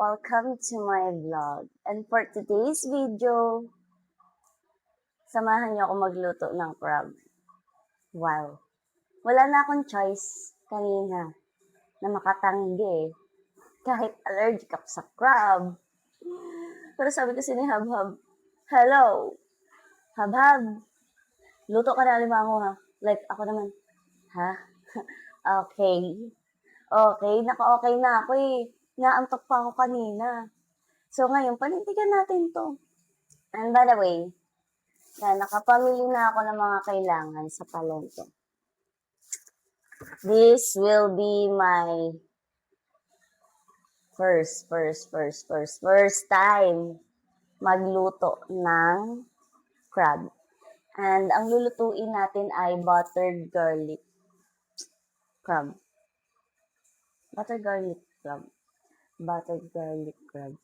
Welcome to my vlog. And for today's video, samahan niyo ako magluto ng crab. Wow. Wala na akong choice kanina na makatanggi kahit allergic ako sa crab. Pero sabi kasi ni Habhab, hello, Habhab, luto ka na alimango ha. Like, ako naman, ha? Okay. Okay, naka-okay na ako eh. Naantok pa ako kanina. So ngayon, panindigan natin to. And by the way, nakapamili na ako ng mga kailangan sa palengke. This will be my first time magluto ng crab. And ang lulutuin natin ay buttered garlic crab. Buttered garlic crab.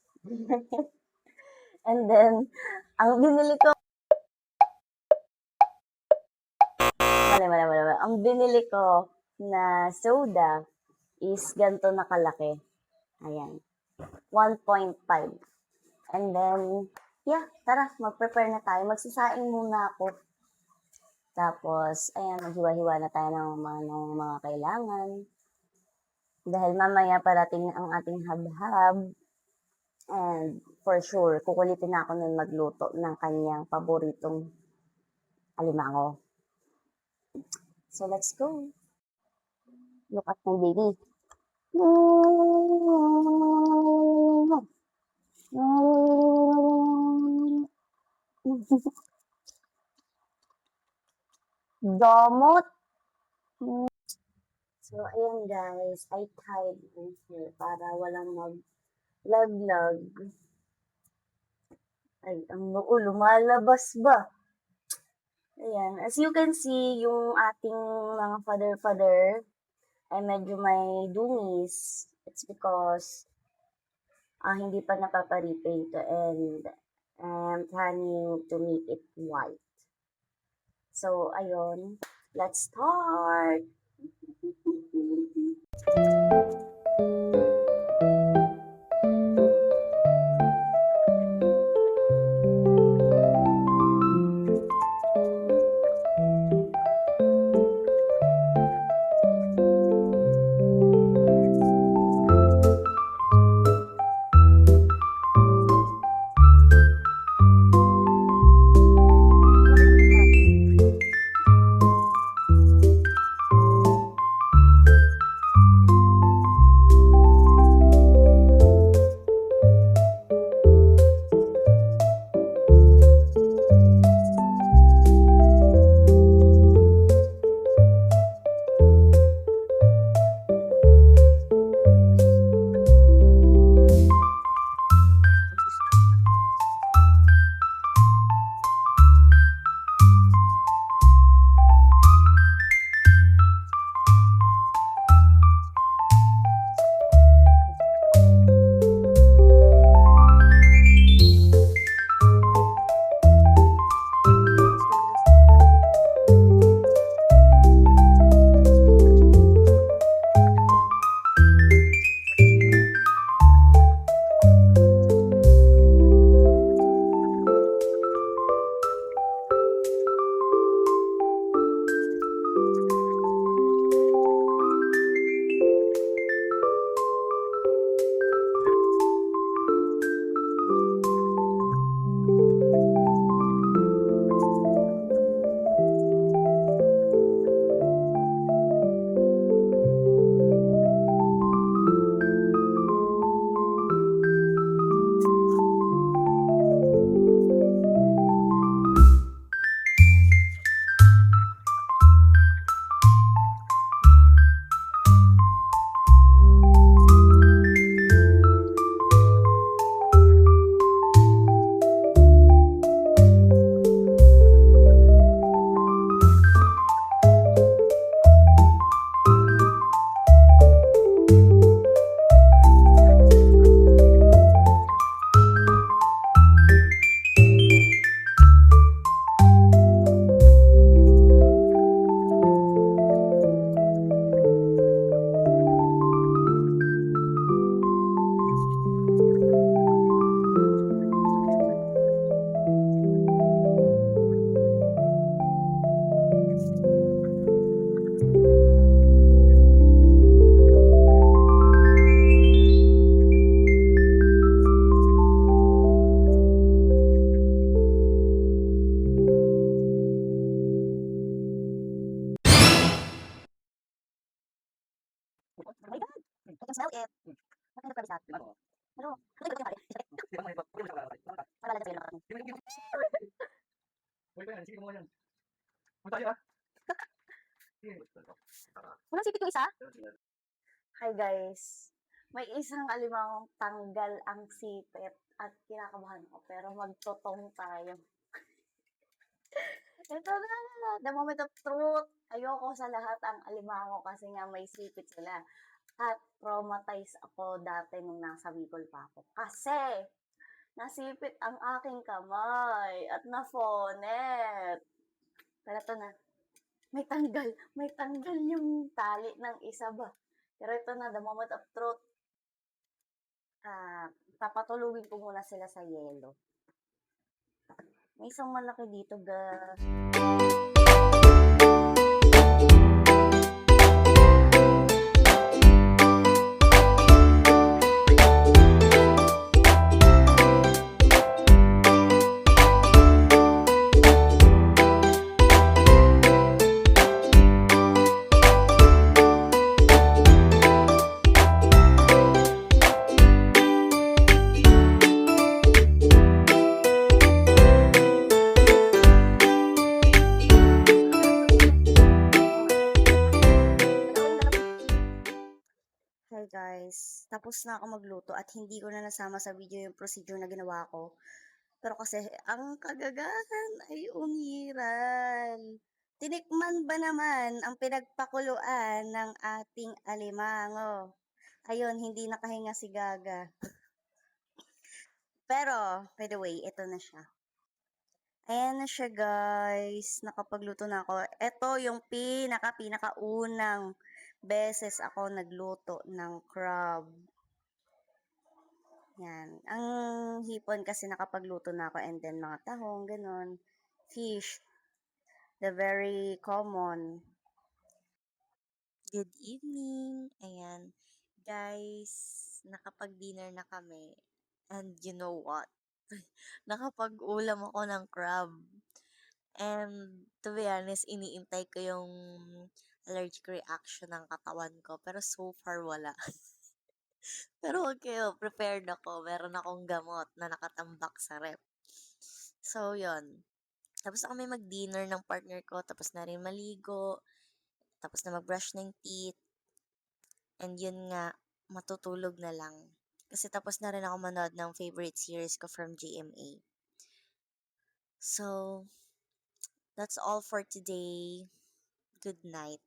And then, ang binili ko, ang binili ko na soda is ganito na kalaki. Ayan. 1.5. And then, yeah, tara, mag-prepare na tayo. Magsasaing muna ako. Tapos, ayan, maghiwa-hiwa na tayo ng mga kailangan. Dahil mamaya parating ang ating habhab. And for sure, kukulitin na ako nun magluto ng kanyang paboritong alimango. So, let's go. Look at my baby. Damot. So, ayan guys, I tied in here para walang maglaglag. Ay, ang noo, lumalabas ba? Ayan, as you can see, yung ating mga father ay medyo may dungis. It's because hindi pa napaparipaint ito and I'm planning to make it white. So, ayun, let's start! Wala lang sa Walang sipit yung isa? Hi guys. May isang alimangong tanggal ang sipit at kinakabahan ko pero magtotong tayo. Ito na, the moment of truth. Ayoko sa lahat ang alimango kasi nga may sipit sila. At traumatized ako dati nung nasa Bicol pa ako. Kasi nasipit ang aking kamay at nafonet. Pero ito na, may tanggal yung tali ng isa ba. Pero ito na, the moment of truth. Papatulugin ko muna sila sa yelo. May isang malaki dito, ga. Hi guys, tapos na ako magluto at hindi ko na nasama sa video yung procedure na ginawa ko. Pero kasi ang kagagahan ay umiral. Tinikman ba naman ang pinagpakuluan ng ating alimango? Ayun, hindi nakahinga si Gaga. Pero, by the way, ito na siya. Ayan na siya guys, nakapagluto na ako. Ito yung pinakaunang beses ako nagluto ng crab. Yan. Ang hipon kasi nakapagluto na ako and then mga tahong, ganun. Fish, the very common. Good evening. Ayan. Guys, nakapag-dinner na kami. And you know what? Nakapag-ulam ako ng crab. And to be honest, iniintay ko yung allergic reaction ng katawan ko. Pero so far, wala. Pero okay, prepared ako. Meron akong gamot na nakatambak sa rep. So, yon. Tapos na kami mag-dinner ng partner ko. Tapos na rin maligo. Tapos na mag-brush ng teeth. And yun nga, matutulog na lang. Kasi tapos na rin ako manood ng favorite series ko from GMA. So, that's all for today. Good night.